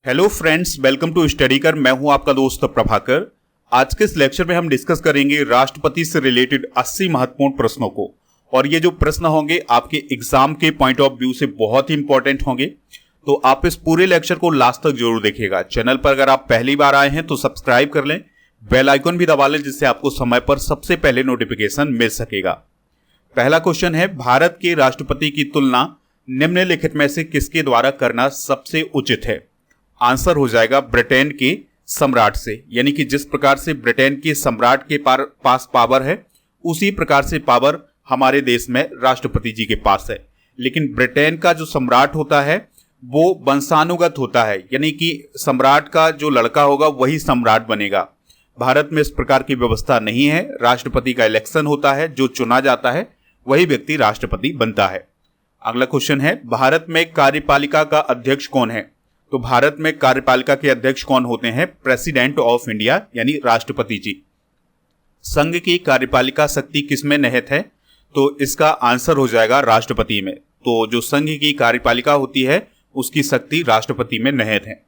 Hello friends, welcome to study कर। मैं हूं आपका दोस्त प्रभाकर। आज के इस लेक्चर में हम डिस्कस करेंगे राष्ट्रपति से रिलेटेड 80 महत्वपूर्ण प्रश्नों को। और ये जो प्रश्न होंगे आपके एग्जाम के पॉइंट ऑफ व्यू से बहुत ही इंपॉर्टेंट होंगे, तो आप इस पूरे लेक्चर को लास्ट तक जरूर देखिएगा। चैनल पर अगर आप पहली बार आए हैं तो सब्सक्राइब कर लें, बेल आइकन भी दबा लें, जिससे आपको समय पर सबसे पहले नोटिफिकेशन मिल सकेगा। पहला क्वेश्चन है, भारत के राष्ट्रपति की तुलना निम्नलिखित में से किसके द्वारा करना सबसे उचित है? आंसर हो जाएगा ब्रिटेन के सम्राट से। यानी कि जिस प्रकार से ब्रिटेन के सम्राट के पास पावर है, उसी प्रकार से पावर हमारे देश में राष्ट्रपति जी के पास है। लेकिन ब्रिटेन का जो सम्राट होता है वो वंशानुगत होता है, यानी कि सम्राट का जो लड़का होगा वही सम्राट बनेगा। भारत में इस प्रकार की व्यवस्था नहीं है। राष्ट्रपति का इलेक्शन होता है, जो चुना जाता है वही व्यक्ति राष्ट्रपति बनता है। अगला क्वेश्चन है, भारत में कार्यपालिका का अध्यक्ष कौन है? तो भारत में कार्यपालिका के अध्यक्ष कौन होते हैं? प्रेसिडेंट ऑफ इंडिया, यानी राष्ट्रपति जी। संघ की कार्यपालिका शक्ति किसमें निहित है? तो इसका आंसर हो जाएगा राष्ट्रपति में। तो जो संघ की कार्यपालिका होती है उसकी शक्ति राष्ट्रपति में निहित है।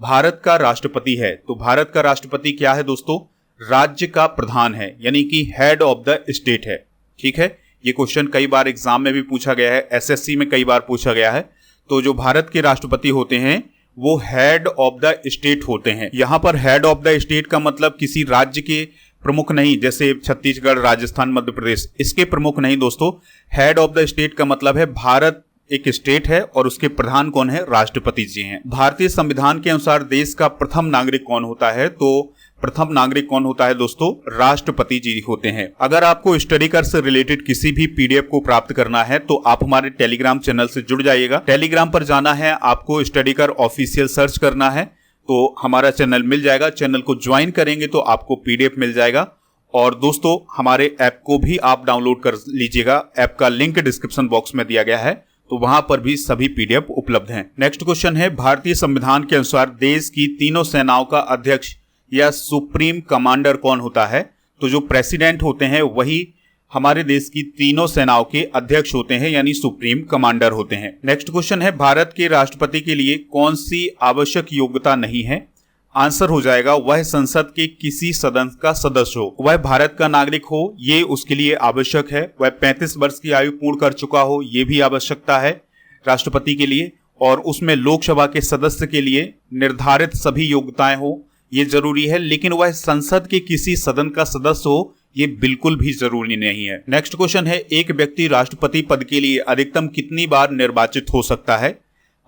भारत का राष्ट्रपति है, तो भारत का राष्ट्रपति क्या है दोस्तों? राज्य का प्रधान है, यानी कि हेड ऑफ द स्टेट है। ठीक है, ये क्वेश्चन कई बार एग्जाम में भी पूछा गया है, एसएससी में कई बार पूछा गया है। तो जो भारत के राष्ट्रपति होते हैं वो हेड ऑफ द स्टेट होते हैं। यहां पर हेड ऑफ द स्टेट का मतलब किसी राज्य के प्रमुख नहीं, जैसे छत्तीसगढ़, राजस्थान, मध्य प्रदेश, इसके प्रमुख नहीं दोस्तों। हेड ऑफ द स्टेट का मतलब है भारत एक स्टेट है और उसके प्रधान कौन है? राष्ट्रपति जी हैं। भारतीय संविधान के अनुसार देश का प्रथम नागरिक कौन होता है? तो प्रथम नागरिक कौन होता है दोस्तों? राष्ट्रपति जी होते हैं। अगर आपको स्टडी कर से रिलेटेड किसी भी पीडीएफ को प्राप्त करना है तो आप हमारे टेलीग्राम चैनल से जुड़ जाइएगा। टेलीग्राम पर जाना है, आपको स्टडी कर ऑफिशियल सर्च करना है तो हमारा चैनल मिल जाएगा। चैनल को ज्वाइन करेंगे तो आपको पीडीएफ मिल जाएगा। और दोस्तों, हमारे ऐप को भी आप डाउनलोड कर लीजिएगा। ऐप का लिंक डिस्क्रिप्शन बॉक्स में दिया गया है, तो वहां पर भी सभी पीडीएफ उपलब्ध हैं। नेक्स्ट क्वेश्चन है, भारतीय संविधान के अनुसार देश की तीनों सेनाओं का अध्यक्ष या सुप्रीम कमांडर कौन होता है? तो जो प्रेसिडेंट होते हैं वही हमारे देश की तीनों सेनाओं के अध्यक्ष होते हैं, यानी सुप्रीम कमांडर होते हैं। नेक्स्ट क्वेश्चन है, भारत के राष्ट्रपति के लिए कौन सी आवश्यक योग्यता नहीं है? आंसर हो जाएगा वह संसद के किसी सदन का सदस्य हो, वह भारत का नागरिक हो, ये उसके लिए आवश्यक है। वह 35 वर्ष की आयु पूर्ण कर चुका हो, ये भी आवश्यकता है राष्ट्रपति के लिए। और उसमें लोकसभा के सदस्य के लिए निर्धारित सभी योग्यताएं हो, ये जरूरी है। लेकिन वह संसद के किसी सदन का सदस्य हो, ये बिल्कुल भी जरूरी नहीं है। नेक्स्ट क्वेश्चन है, एक व्यक्ति राष्ट्रपति पद के लिए अधिकतम कितनी बार निर्वाचित हो सकता है?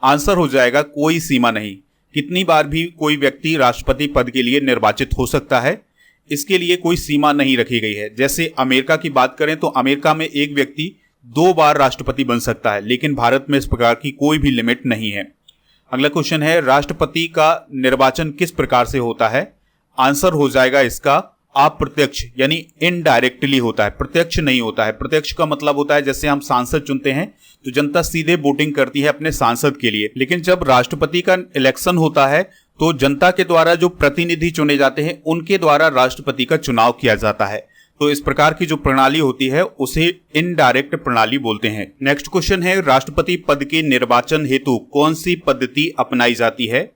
आंसर हो जाएगा कोई सीमा नहीं, कितनी बार भी कोई व्यक्ति राष्ट्रपति पद के लिए निर्वाचित हो सकता है। इसके लिए कोई सीमा नहीं रखी गई है। जैसे अमेरिका की बात करें तो अमेरिका में एक व्यक्ति 2 बार राष्ट्रपति बन सकता है, लेकिन भारत में इस प्रकार की कोई भी लिमिट नहीं है। अगला क्वेश्चन है, राष्ट्रपति का निर्वाचन किस प्रकार से होता है? आंसर हो जाएगा इसका अप्रत्यक्ष, यानी इनडायरेक्टली होता है, प्रत्यक्ष नहीं होता है। प्रत्यक्ष का मतलब होता है जैसे हम सांसद चुनते हैं तो जनता सीधे वोटिंग करती है अपने सांसद के लिए। लेकिन जब राष्ट्रपति का इलेक्शन होता है तो जनता के द्वारा जो प्रतिनिधि चुने जाते हैं उनके द्वारा राष्ट्रपति का चुनाव किया जाता है। तो इस प्रकार की जो प्रणाली होती है उसे इनडायरेक्ट प्रणाली बोलते हैं। नेक्स्ट क्वेश्चन है, राष्ट्रपति पद के निर्वाचन हेतु कौन सी पद्धति अपनाई जाती है?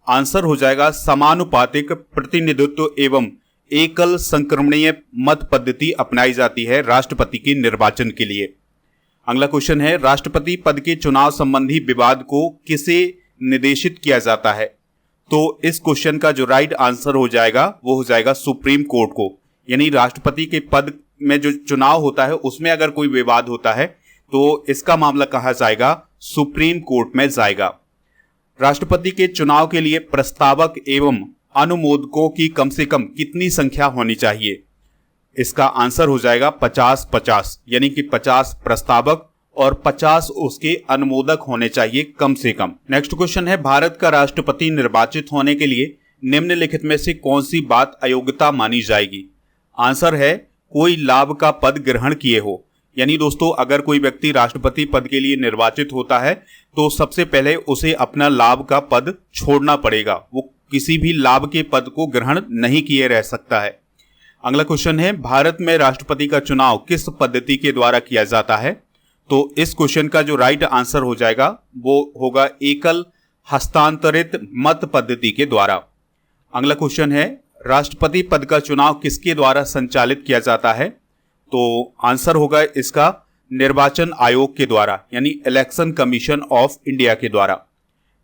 आंसर हो जाएगा समानुपातिक प्रतिनिधित्व एवं एकल संक्रमणीय मत पद्धति अपनाई जाती है राष्ट्रपति के निर्वाचन के लिए। अगला क्वेश्चन है, राष्ट्रपति पद के चुनाव संबंधी विवाद को किसे निर्देशित किया जाता है? तो इस क्वेश्चन का जो राइट आंसर हो जाएगा वो हो जाएगा सुप्रीम कोर्ट को। यानी राष्ट्रपति के पद में जो चुनाव होता है उसमें अगर कोई विवाद होता है तो इसका मामला कहा जाएगा सुप्रीम कोर्ट में जाएगा। राष्ट्रपति के चुनाव के लिए प्रस्तावक एवं अनुमोदकों की कम से कम कितनी संख्या होनी चाहिए? इसका आंसर हो जाएगा 50-50, यानी कि 50 प्रस्तावक और 50 उसके अनुमोदक होने चाहिए कम से कम। नेक्स्ट क्वेश्चन है, भारत का राष्ट्रपति निर्वाचित होने के लिए निम्नलिखित में से कौन सी बात अयोग्यता मानी जाएगी? आंसर है कोई लाभ का पद ग्रहण किए हो। यानी दोस्तों, अगर कोई व्यक्ति राष्ट्रपति पद के लिए निर्वाचित होता है तो सबसे पहले उसे अपना लाभ का पद छोड़ना पड़ेगा। वो किसी भी लाभ के पद को ग्रहण नहीं किए रह सकता है। अगला क्वेश्चन है, भारत में राष्ट्रपति का चुनाव किस पद्धति के द्वारा किया जाता है? तो इस क्वेश्चन का जो राइट आंसर हो जाएगा वो होगा एकल हस्तांतरित मत पद्धति के द्वारा। अगला क्वेश्चन है, राष्ट्रपति पद का चुनाव किसके द्वारा संचालित किया जाता है? तो आंसर होगा इसका निर्वाचन आयोग के द्वारा, यानी इलेक्शन कमीशन ऑफ इंडिया के द्वारा।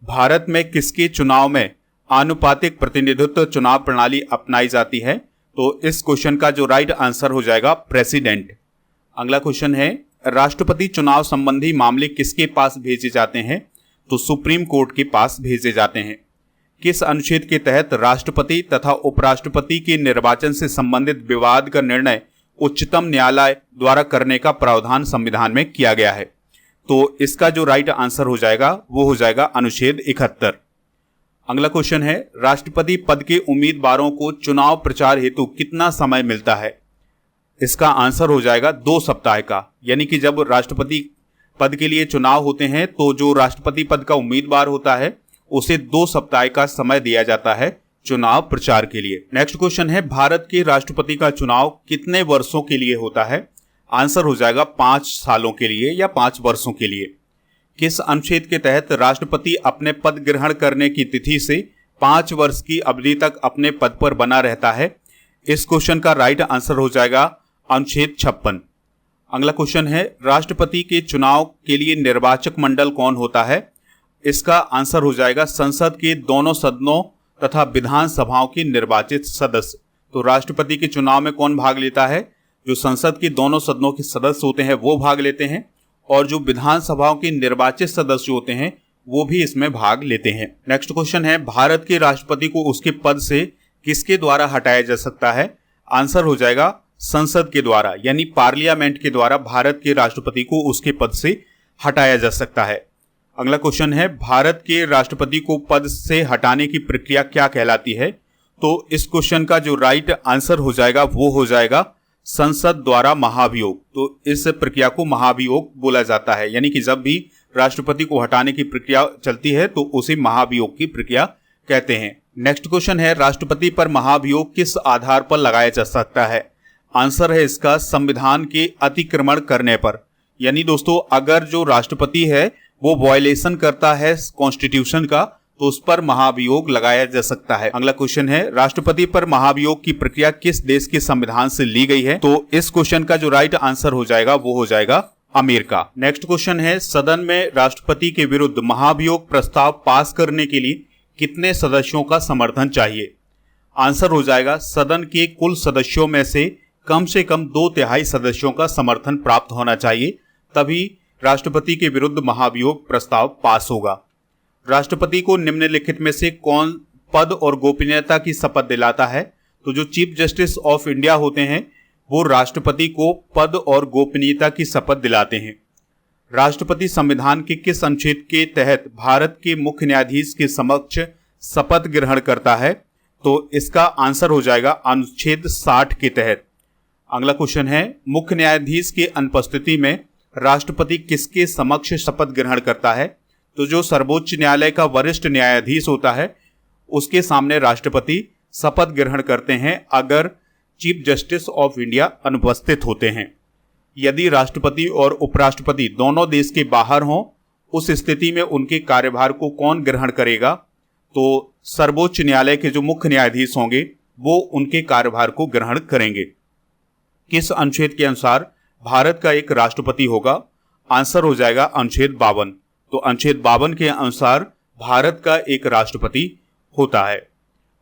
भारत में किसके चुनाव में आनुपातिक प्रतिनिधित्व चुनाव प्रणाली अपनाई जाती है? तो इस क्वेश्चन का जो राइट आंसर हो जाएगा प्रेसिडेंट। अगला क्वेश्चन है, राष्ट्रपति चुनाव संबंधी मामले किसके पास भेजे जाते हैं? तो सुप्रीम कोर्ट के पास भेजे जाते हैं। किस अनुच्छेद के तहत राष्ट्रपति तथा उपराष्ट्रपति के निर्वाचन से संबंधित विवाद का निर्णय उच्चतम न्यायालय द्वारा करने का प्रावधान संविधान में किया गया है? तो इसका जो राइट आंसर हो जाएगा वो हो जाएगा अनुच्छेद 71। अगला क्वेश्चन है, राष्ट्रपति पद के उम्मीदवारों को चुनाव प्रचार हेतु कितना समय मिलता है? इसका आंसर हो जाएगा 2 सप्ताह का, यानी कि जब राष्ट्रपति पद के लिए चुनाव होते हैं तो जो राष्ट्रपति पद का उम्मीदवार होता है उसे 2 सप्ताह का समय दिया जाता है चुनाव प्रचार के लिए। नेक्स्ट क्वेश्चन है, भारत के राष्ट्रपति का चुनाव कितने वर्षों के लिए होता है? आंसर हो जाएगा 5 सालों के लिए या 5 वर्षों के लिए। किस अनुच्छेद के तहत राष्ट्रपति अपने पद ग्रहण करने की तिथि से 5 वर्ष की अवधि तक अपने पद पर बना रहता है? इस क्वेश्चन का राइट आंसर हो जाएगा अनुच्छेद 56। अगला क्वेश्चन है, राष्ट्रपति के चुनाव के लिए निर्वाचक मंडल कौन होता है? इसका आंसर हो जाएगा संसद के दोनों सदनों तथा विधानसभाओं के निर्वाचित सदस्य। तो राष्ट्रपति के चुनाव में कौन भाग लेता है? जो संसद के दोनों सदनों के सदस्य होते हैं वो भाग लेते हैं, और जो विधानसभाओं के निर्वाचित सदस्य होते हैं वो भी इसमें भाग लेते हैं। नेक्स्ट क्वेश्चन है, भारत के राष्ट्रपति को उसके पद से किसके द्वारा हटाया जा सकता है? आंसर हो जाएगा संसद के द्वारा, यानी पार्लियामेंट के द्वारा भारत के राष्ट्रपति को उसके पद से हटाया जा सकता है। अगला क्वेश्चन है, भारत के राष्ट्रपति को पद से हटाने की प्रक्रिया क्या कहलाती है? तो इस क्वेश्चन का जो राइट आंसर हो जाएगा वो हो जाएगा संसद द्वारा महाभियोग। तो इस प्रक्रिया को महाभियोग बोला जाता है, यानी कि जब भी राष्ट्रपति को हटाने की प्रक्रिया चलती है तो उसे महाभियोग की प्रक्रिया कहते हैं। नेक्स्ट क्वेश्चन है, राष्ट्रपति पर महाभियोग किस आधार पर लगाया जा सकता है? आंसर है इसका संविधान के अतिक्रमण करने पर, यानी दोस्तों अगर जो राष्ट्रपति है वो वायलेशन करता है कॉन्स्टिट्यूशन का तो उस पर महाभियोग लगाया जा सकता है। अगला क्वेश्चन है, राष्ट्रपति पर महाभियोग की प्रक्रिया किस देश के संविधान से ली गई है? तो इस क्वेश्चन का जो राइट आंसर हो जाएगा वो हो जाएगा अमेरिका। नेक्स्ट क्वेश्चन है, सदन में राष्ट्रपति के विरुद्ध महाभियोग प्रस्ताव पास करने के लिए कितने सदस्यों का समर्थन चाहिए? आंसर हो जाएगा सदन के कुल सदस्यों में से कम 2/3 सदस्यों का समर्थन प्राप्त होना चाहिए, तभी राष्ट्रपति के विरुद्ध महाभियोग प्रस्ताव पास होगा। राष्ट्रपति को निम्नलिखित में से कौन पद और गोपनीयता की शपथ दिलाता है? तो जो चीफ जस्टिस ऑफ इंडिया होते हैं वो राष्ट्रपति को पद और गोपनीयता की शपथ दिलाते हैं। राष्ट्रपति संविधान के किस अनुच्छेद के तहत भारत के मुख्य न्यायाधीश के समक्ष शपथ ग्रहण करता है? तो इसका आंसर हो जाएगा अनुच्छेद 60 के तहत। अगला क्वेश्चन है, मुख्य न्यायाधीश के अनुपस्थिति में राष्ट्रपति किसके समक्ष शपथ ग्रहण करता है? तो जो सर्वोच्च न्यायालय का वरिष्ठ न्यायाधीश होता है उसके सामने राष्ट्रपति शपथ ग्रहण करते हैं अगर चीफ जस्टिस ऑफ इंडिया अनुपस्थित होते हैं। यदि राष्ट्रपति और उपराष्ट्रपति दोनों देश के बाहर हों उस स्थिति में उनके कार्यभार को कौन ग्रहण करेगा? तो सर्वोच्च न्यायालय के जो मुख्य न्यायाधीश होंगे वो उनके कार्यभार को ग्रहण करेंगे। किस अनुच्छेद के अनुसार भारत का एक राष्ट्रपति होगा? आंसर हो जाएगा अनुच्छेद 52। तो अनुच्छेद 52 के अनुसार भारत का एक राष्ट्रपति होता है।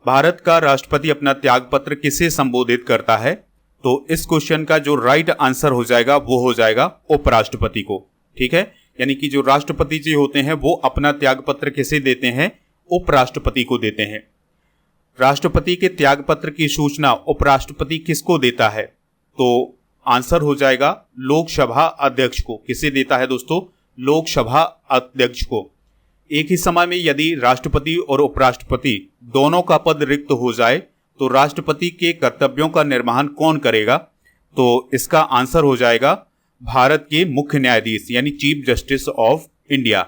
भारत का राष्ट्रपति अपना त्यागपत्र किसे संबोधित करता है? तो इस क्वेश्चन का जो राइट आंसर हो जाएगा वो हो जाएगा उपराष्ट्रपति को। ठीक है, यानी कि जो राष्ट्रपति जी होते हैं वो अपना त्यागपत्र किसे देते हैं? उपराष्ट्रपति को देते हैं। राष्ट्रपति के त्यागपत्र की सूचना उपराष्ट्रपति किसको देता है? तो आंसर हो जाएगा लोकसभा अध्यक्ष को। किसे देता है दोस्तों? लोकसभा अध्यक्ष को। एक ही समय में यदि राष्ट्रपति और उपराष्ट्रपति दोनों का पद रिक्त हो जाए तो राष्ट्रपति के कर्तव्यों का निर्वहन कौन करेगा? तो इसका आंसर हो जाएगा भारत के मुख्य न्यायाधीश यानी चीफ जस्टिस ऑफ इंडिया।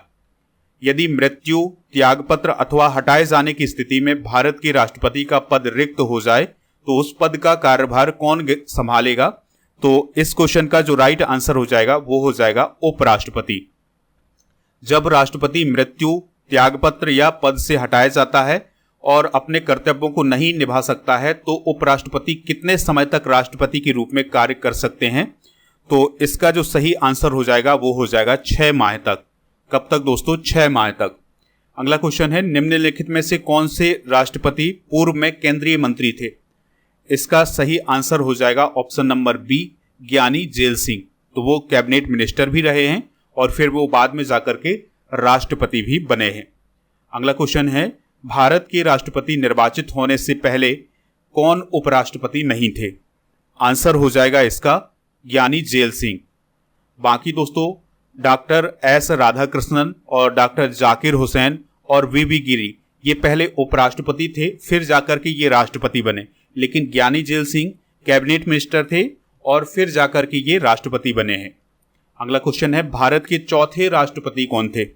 यदि मृत्यु, त्यागपत्र अथवा हटाए जाने की स्थिति में भारत के राष्ट्रपति का पद रिक्त हो जाए तो उस पद का कार्यभार कौन संभालेगा? तो इस क्वेश्चन का जो राइट आंसर हो जाएगा वो हो जाएगा उपराष्ट्रपति। जब राष्ट्रपति मृत्यु, त्यागपत्र या पद से हटाया जाता है और अपने कर्तव्यों को नहीं निभा सकता है तो उपराष्ट्रपति कितने समय तक राष्ट्रपति के रूप में कार्य कर सकते हैं? तो इसका जो सही आंसर हो जाएगा वो हो जाएगा 6 माह तक। कब तक दोस्तों? 6 माह तक। अगला क्वेश्चन है, निम्नलिखित में से कौन से राष्ट्रपति पूर्व में केंद्रीय मंत्री थे? इसका सही आंसर हो जाएगा ऑप्शन नंबर बी, ज्ञानी जेल सिंह। तो वो कैबिनेट मिनिस्टर भी रहे हैं और फिर वो बाद में जाकर के राष्ट्रपति भी बने हैं। अगला क्वेश्चन है, भारत के राष्ट्रपति निर्वाचित होने से पहले कौन उपराष्ट्रपति नहीं थे? आंसर हो जाएगा इसका ज्ञानी जेल सिंह। बाकी दोस्तों डॉक्टर एस राधाकृष्णन और डॉक्टर जाकिर हुसैन और वीवी गिरी ये पहले उपराष्ट्रपति थे, फिर जाकर के ये राष्ट्रपति बने, लेकिन ज्ञानी जेल सिंह कैबिनेट मिनिस्टर थे और फिर जाकर के ये राष्ट्रपति बने हैं। अगला क्वेश्चन है, भारत के चौथे राष्ट्रपति कौन थे?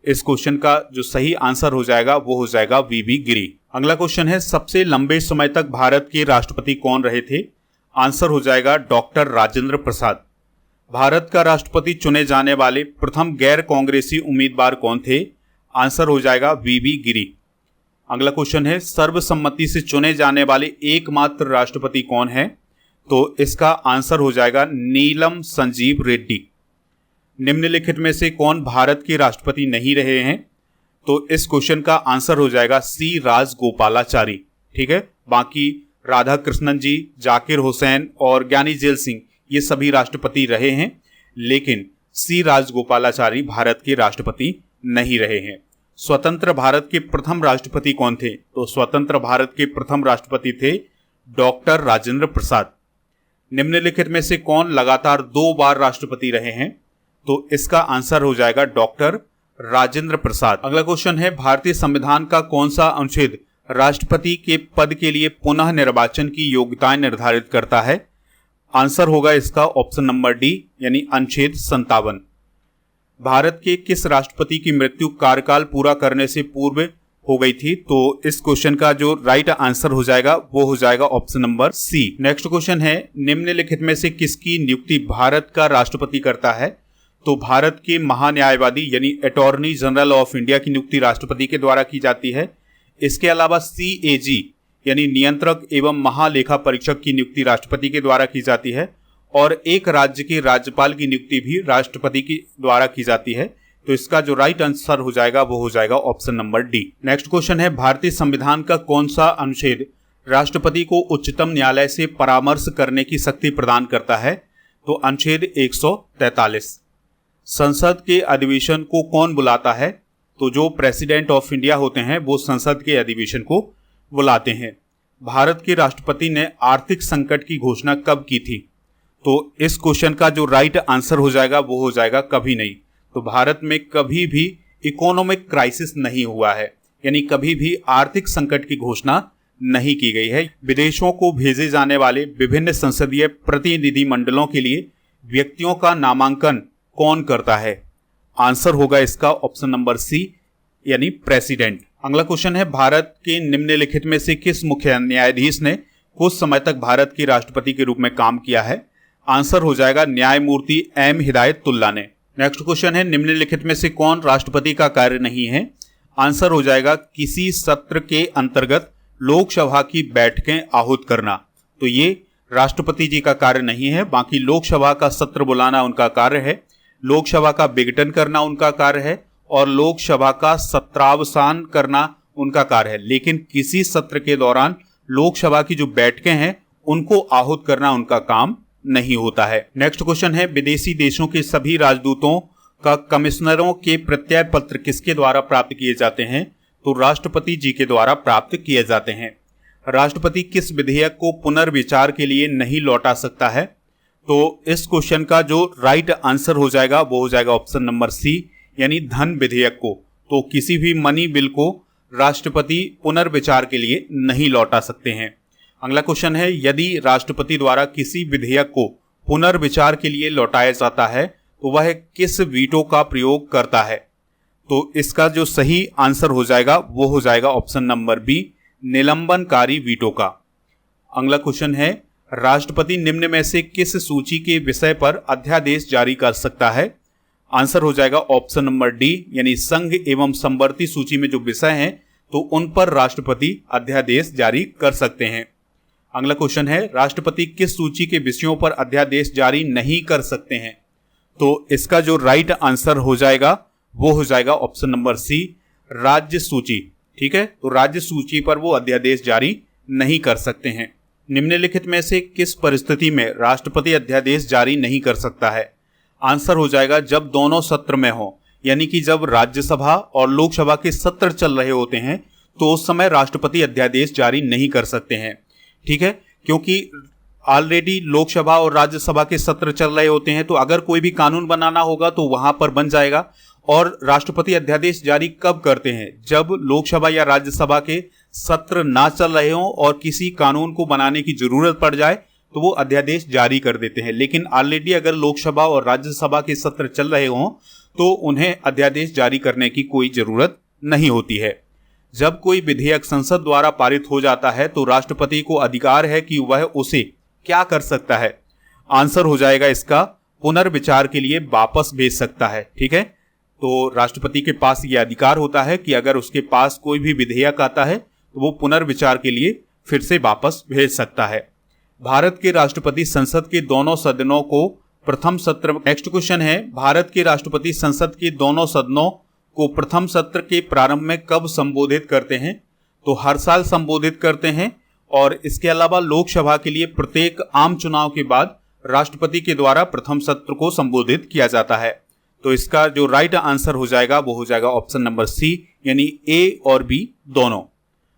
इस क्वेश्चन का जो सही आंसर हो जाएगा वो हो जाएगा वीवी गिरी। अगला क्वेश्चन है, सबसे लंबे समय तक भारत के राष्ट्रपति कौन रहे थे? आंसर हो जाएगा डॉक्टर राजेंद्र प्रसाद। भारत का राष्ट्रपति चुने जाने वाले प्रथम गैर कांग्रेसी उम्मीदवार कौन थे? आंसर हो जाएगा वीवी गिरी। अगला क्वेश्चन है, सर्वसम्मति से चुने जाने वाले एकमात्र राष्ट्रपति कौन है? तो इसका आंसर हो जाएगा नीलम संजीव रेड्डी। निम्नलिखित में से कौन भारत के राष्ट्रपति नहीं रहे हैं? तो इस क्वेश्चन का आंसर हो जाएगा सी राजगोपालाचारी। ठीक है, बाकी राधाकृष्णन जी, जाकिर हुसैन और ज्ञानी जेल सिंह ये सभी राष्ट्रपति रहे हैं, लेकिन सी राजगोपालाचारी भारत के राष्ट्रपति नहीं रहे हैं। स्वतंत्र भारत के प्रथम राष्ट्रपति कौन थे? तो स्वतंत्र भारत के प्रथम राष्ट्रपति थे डॉक्टर राजेंद्र प्रसाद। निम्नलिखित में से कौन लगातार 2 बार राष्ट्रपति रहे हैं? तो इसका आंसर हो जाएगा डॉक्टर राजेंद्र प्रसाद। अगला क्वेश्चन है, भारतीय संविधान का कौन सा अनुच्छेद राष्ट्रपति के पद के लिए पुनः निर्वाचन की योग्यताएं निर्धारित करता है? आंसर होगा इसका ऑप्शन नंबर डी, यानी अनुच्छेद 57। भारत के किस राष्ट्रपति की मृत्यु कार्यकाल पूरा करने से पूर्व हो गई थी? तो इस क्वेश्चन का जो राइट आंसर हो जाएगा वो हो जाएगा option number C. Next question है, निम्नलिखित में से किसकी नियुक्ति भारत का राष्ट्रपति करता है? तो भारत के महान्यायवादी यानी अटॉर्नी जनरल ऑफ इंडिया की नियुक्ति राष्ट्रपति के द्वारा की जाती है। इसके अलावा CAG यानी नियंत्रक एवं महालेखा परीक्षक की नियुक्ति राष्ट्रपति के द्वारा की जाती है और एक राज्य के राज्यपाल की नियुक्ति भी राष्ट्रपति के द्वारा की जाती है। तो इसका जो राइट आंसर हो जाएगा वो हो जाएगा option number D. Next question है, भारतीय संविधान का कौन सा अनुच्छेद राष्ट्रपति को उच्चतम न्यायालय से परामर्श करने की शक्ति प्रदान करता है? तो अनुच्छेद 143। संसद के अधिवेशन को कौन बुलाता है? तो जो प्रेसिडेंट ऑफ इंडिया होते हैं वो संसद के अधिवेशन को बुलाते हैं। भारत के राष्ट्रपति ने आर्थिक संकट की घोषणा कब की थी? तो इस क्वेश्चन का जो राइट आंसर हो जाएगा वो हो जाएगा कभी नहीं। तो भारत में कभी भी इकोनॉमिक क्राइसिस नहीं हुआ है, यानी कभी भी आर्थिक संकट की घोषणा नहीं की गई है। विदेशों को भेजे जाने वाले विभिन्न संसदीय प्रतिनिधिमंडलों के लिए व्यक्तियों का नामांकन कौन करता है? आंसर होगा इसका ऑप्शन नंबर सी, यानी प्रेसिडेंट। अगला क्वेश्चन है, भारत के निम्नलिखित में से किस मुख्य न्यायाधीश ने कुछ समय तक भारत के राष्ट्रपति के रूप में काम किया है? आंसर हो जाएगा न्यायमूर्ति एम हिदायतुल्ला ने। नेक्स्ट क्वेश्चन है, निम्नलिखित में से कौन राष्ट्रपति का कार्य नहीं है? आंसर हो जाएगा किसी सत्र के अंतर्गत लोकसभा की बैठकें आहूत करना। तो ये राष्ट्रपति जी का कार्य नहीं है, बाकी लोकसभा का सत्र बुलाना उनका कार्य है, लोकसभा का विघटन करना उनका कार्य है और लोकसभा का सत्रावसान करना उनका कार्य है। लेकिन किसी सत्र के दौरान लोकसभा की जो बैठकें हैं उनको आहूत करना उनका काम नहीं होता है। नेक्स्ट क्वेश्चन है, विदेशी देशों के सभी राजदूतों का कमिश्नरों के प्रत्यय पत्र किसके द्वारा प्राप्त किए जाते हैं? तो राष्ट्रपति जी के द्वारा प्राप्त किए जाते हैं। राष्ट्रपति किस विधेयक को पुनर्विचार के लिए नहीं लौटा सकता है? तो इस क्वेश्चन का जो राइट आंसर हो जाएगा वो हो जाएगा ऑप्शन नंबर सी, यानी धन विधेयक को। तो किसी भी मनी बिल को राष्ट्रपति पुनर्विचार के लिए नहीं लौटा सकते हैं। अगला क्वेश्चन है, यदि राष्ट्रपति द्वारा किसी विधेयक को पुनर्विचार के लिए लौटाया जाता है तो वह किस वीटो का प्रयोग करता है? तो इसका जो सही आंसर हो जाएगा वो हो जाएगा ऑप्शन नंबर बी, निलंबनकारी वीटो का। अगला क्वेश्चन है, राष्ट्रपति निम्न में से किस सूची के विषय पर अध्यादेश जारी कर सकता है? आंसर हो जाएगा ऑप्शन नंबर डी, यानी संघ एवं समवर्ती सूची में जो विषय हैं तो उन पर राष्ट्रपति अध्यादेश जारी कर सकते हैं। अगला क्वेश्चन है, राष्ट्रपति किस सूची के विषयों पर अध्यादेश जारी नहीं कर सकते हैं? तो इसका जो राइट आंसर हो जाएगा वो हो जाएगा ऑप्शन नंबर सी, राज्य सूची। ठीक है, तो राज्य सूची पर वो अध्यादेश जारी नहीं कर सकते हैं। निम्नलिखित में से किस परिस्थिति में राष्ट्रपति अध्यादेश जारी नहीं कर सकता है? आंसर हो जाएगा जब दोनों सत्र में हो, यानी कि जब राज्यसभा और लोकसभा के सत्र चल रहे होते हैं तो उस समय राष्ट्रपति अध्यादेश जारी नहीं कर सकते हैं। ठीक है, क्योंकि ऑलरेडी लोकसभा और राज्यसभा के सत्र चल रहे होते हैं, तो अगर कोई भी कानून बनाना होगा तो वहां पर बन जाएगा। और राष्ट्रपति अध्यादेश जारी कब करते हैं? जब लोकसभा या राज्यसभा के सत्र ना चल रहे हों और किसी कानून को बनाने की जरूरत पड़ जाए तो वो अध्यादेश जारी कर देते हैं। लेकिन ऑलरेडी अगर लोकसभा और राज्यसभा के सत्र चल रहे हों तो उन्हें अध्यादेश जारी करने की कोई जरूरत नहीं होती है। जब कोई विधेयक संसद द्वारा पारित हो जाता है तो राष्ट्रपति को अधिकार है कि वह उसे क्या कर सकता है? आंसर हो जाएगा इसका पुनर्विचार के लिए वापस भेज सकता है। ठीक है, तो राष्ट्रपति के पास यह अधिकार होता है कि अगर उसके पास कोई भी विधेयक आता है तो वो पुनर्विचार के लिए फिर से वापस भेज सकता है। भारत के राष्ट्रपति संसद के दोनों सदनों को प्रथम सत्र, नेक्स्ट क्वेश्चन है, भारत के राष्ट्रपति संसद के दोनों सदनों को प्रथम सत्र के प्रारंभ में कब संबोधित करते हैं? तो हर साल संबोधित करते हैं। और इसके अलावा लोकसभा के लिए प्रत्येक आम चुनाव के बाद राष्ट्रपति के द्वारा प्रथम सत्र को संबोधित किया जाता है। तो इसका जो राइट आंसर हो जाएगा वो हो जाएगा ऑप्शन नंबर सी, यानी ए और बी दोनों।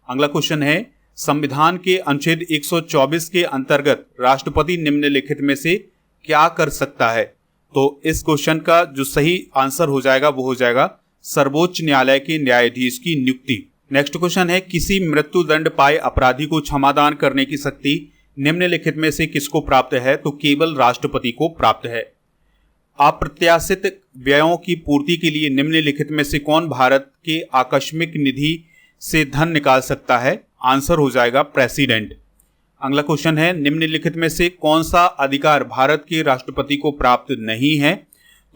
अगला क्वेश्चन है, संविधान के अनुच्छेद 124 के अंतर्गत राष्ट्रपति निम्नलिखित में से क्या कर सकता है? तो इस क्वेश्चन का जो सही आंसर हो जाएगा वो हो जाएगा सर्वोच्च न्यायालय के न्यायाधीश की नियुक्ति। नेक्स्ट क्वेश्चन है, किसी मृत्यु दंड पाए अपराधी को क्षमादान करने की शक्ति निम्नलिखित में से किसको प्राप्त है? तो केवल राष्ट्रपति को प्राप्त है। अप्रत्याशित व्ययों की पूर्ति के लिए निम्नलिखित में से कौन भारत के आकस्मिक निधि से धन निकाल सकता है? आंसर हो जाएगा प्रेसिडेंट। अगला क्वेश्चन है, निम्नलिखित में से कौन सा अधिकार भारत के राष्ट्रपति को प्राप्त नहीं है?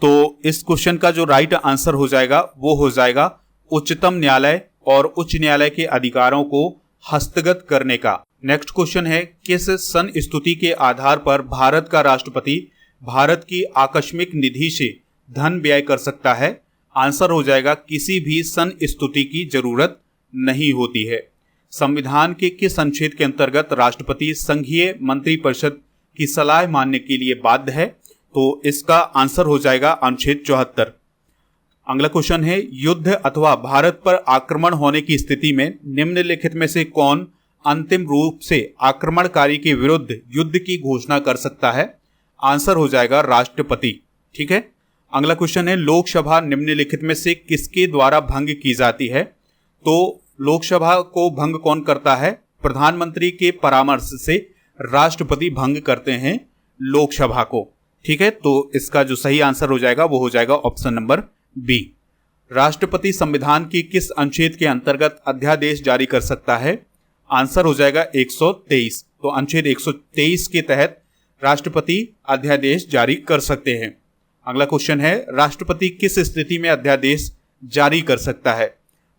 तो इस क्वेश्चन का जो राइट आंसर हो जाएगा वो हो जाएगा उच्चतम न्यायालय और उच्च न्यायालय के अधिकारों को हस्तगत करने का। नेक्स्ट क्वेश्चन है, किस संस्तुति के आधार पर भारत का राष्ट्रपति भारत की आकस्मिक निधि से धन व्यय कर सकता है? आंसर हो जाएगा किसी भी संस्तुति की जरूरत नहीं होती है। संविधान के किस अनुच्छेद के अंतर्गत राष्ट्रपति संघीय मंत्रिपरिषद की सलाह मानने के लिए बाध्य है? तो इसका आंसर हो जाएगा अनुच्छेद 74। अगला क्वेश्चन है, युद्ध अथवा भारत पर आक्रमण होने की स्थिति में निम्नलिखित में से कौन अंतिम रूप से आक्रमणकारी के विरुद्ध युद्ध की घोषणा कर सकता है? आंसर हो जाएगा राष्ट्रपति। ठीक है, अगला क्वेश्चन है, लोकसभा निम्नलिखित में से किसके द्वारा भंग की जाती है? तो लोकसभा को भंग कौन करता है? प्रधानमंत्री के परामर्श से राष्ट्रपति भंग करते हैं लोकसभा को। ठीक है, तो इसका जो सही आंसर हो जाएगा वो हो जाएगा ऑप्शन नंबर बी। राष्ट्रपति संविधान के किस अनुच्छेद के अंतर्गत अध्यादेश जारी कर सकता है? आंसर हो जाएगा 123। तो अनुच्छेद 123 के तहत राष्ट्रपति अध्यादेश जारी कर सकते हैं। अगला क्वेश्चन है, राष्ट्रपति किस स्थिति में अध्यादेश जारी कर सकता है?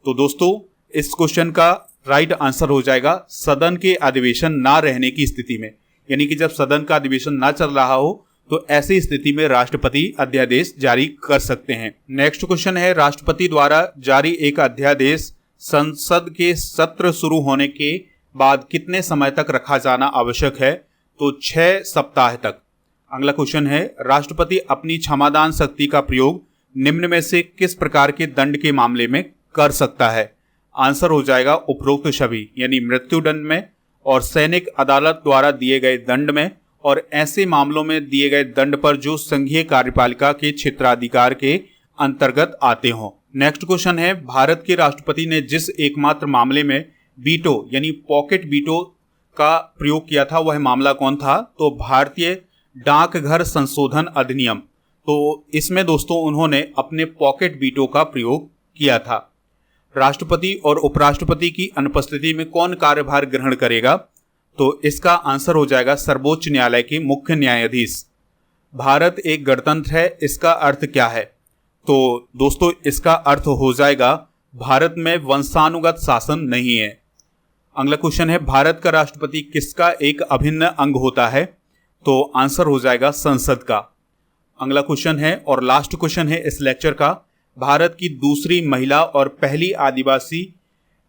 तो दोस्तों इस क्वेश्चन का राइट आंसर हो जाएगा सदन के अधिवेशन ना रहने की स्थिति में, यानी कि जब सदन का अधिवेशन ना चल रहा हो तो ऐसी स्थिति में राष्ट्रपति अध्यादेश जारी कर सकते हैं। नेक्स्ट क्वेश्चन है, राष्ट्रपति द्वारा जारी एक अध्यादेश संसद के सत्र शुरू होने के बाद कितने समय तक रखा जाना आवश्यक है? तो 6 सप्ताह तक। अगला क्वेश्चन है, राष्ट्रपति अपनी क्षमादान शक्ति का प्रयोग निम्न में से किस प्रकार के दंड के मामले में कर सकता है? आंसर हो जाएगा उपरोक्त सभी, यानी मृत्यु दंड में और सैनिक अदालत द्वारा दिए गए दंड में और ऐसे मामलों में दिए गए दंड पर जो संघीय कार्यपालिका के क्षेत्राधिकार के अंतर्गत आते हों। नेक्स्ट क्वेश्चन है, भारत के राष्ट्रपति ने जिस एकमात्र मामले में वीटो यानी पॉकेट वीटो का प्रयोग किया था वह मामला कौन था? तो भारतीय डाकघर संशोधन अधिनियम। तो इसमें दोस्तों उन्होंने अपने पॉकेट वीटो का प्रयोग किया था। राष्ट्रपति और उपराष्ट्रपति की अनुपस्थिति में कौन कार्यभार ग्रहण करेगा? तो इसका आंसर हो जाएगा सर्वोच्च न्यायालय के मुख्य न्यायाधीश। भारत एक गणतंत्र है, इसका अर्थ क्या है? तो दोस्तों इसका अर्थ हो जाएगा भारत में वंशानुगत शासन नहीं है। अगला क्वेश्चन है, भारत का राष्ट्रपति किसका एक अभिन्न अंग होता है? तो आंसर हो जाएगा संसद का। अगला क्वेश्चन है और लास्ट क्वेश्चन है इस लेक्चर का, भारत की दूसरी महिला और पहली आदिवासी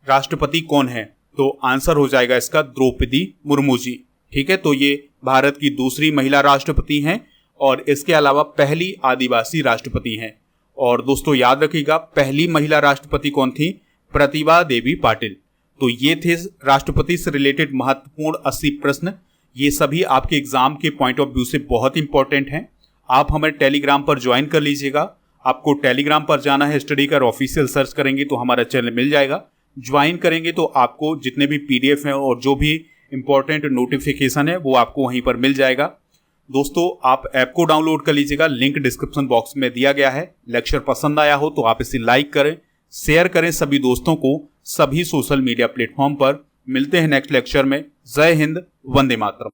राष्ट्रपति कौन है? तो आंसर हो जाएगा इसका द्रौपदी मुर्मू जी। ठीक है, तो ये भारत की दूसरी महिला राष्ट्रपति हैं और इसके अलावा पहली आदिवासी राष्ट्रपति हैं। और दोस्तों याद रखिएगा, पहली महिला राष्ट्रपति कौन थी? प्रतिभा देवी पाटिल। तो ये थे राष्ट्रपति से रिलेटेड महत्वपूर्ण 80 प्रश्न। ये सभी आपके एग्जाम के पॉइंट ऑफ व्यू से बहुत इंपॉर्टेंट हैं। आप हमें टेलीग्राम पर ज्वाइन कर लीजिएगा। आपको टेलीग्राम पर जाना है, स्टडी कर ऑफिशियल सर्च करेंगे तो हमारा चैनल मिल जाएगा। ज्वाइन करेंगे तो आपको जितने भी PDF हैं और जो भी इंपॉर्टेंट नोटिफिकेशन है वो आपको वहीं पर मिल जाएगा। दोस्तों आप ऐप को डाउनलोड कर लीजिएगा, लिंक डिस्क्रिप्शन बॉक्स में दिया गया है। लेक्चर पसंद आया हो तो आप इसे लाइक करें, शेयर करें सभी दोस्तों को सभी सोशल मीडिया प्लेटफॉर्म पर। मिलते हैं नेक्स्ट लेक्चर में। जय हिंद, वंदे मातरम।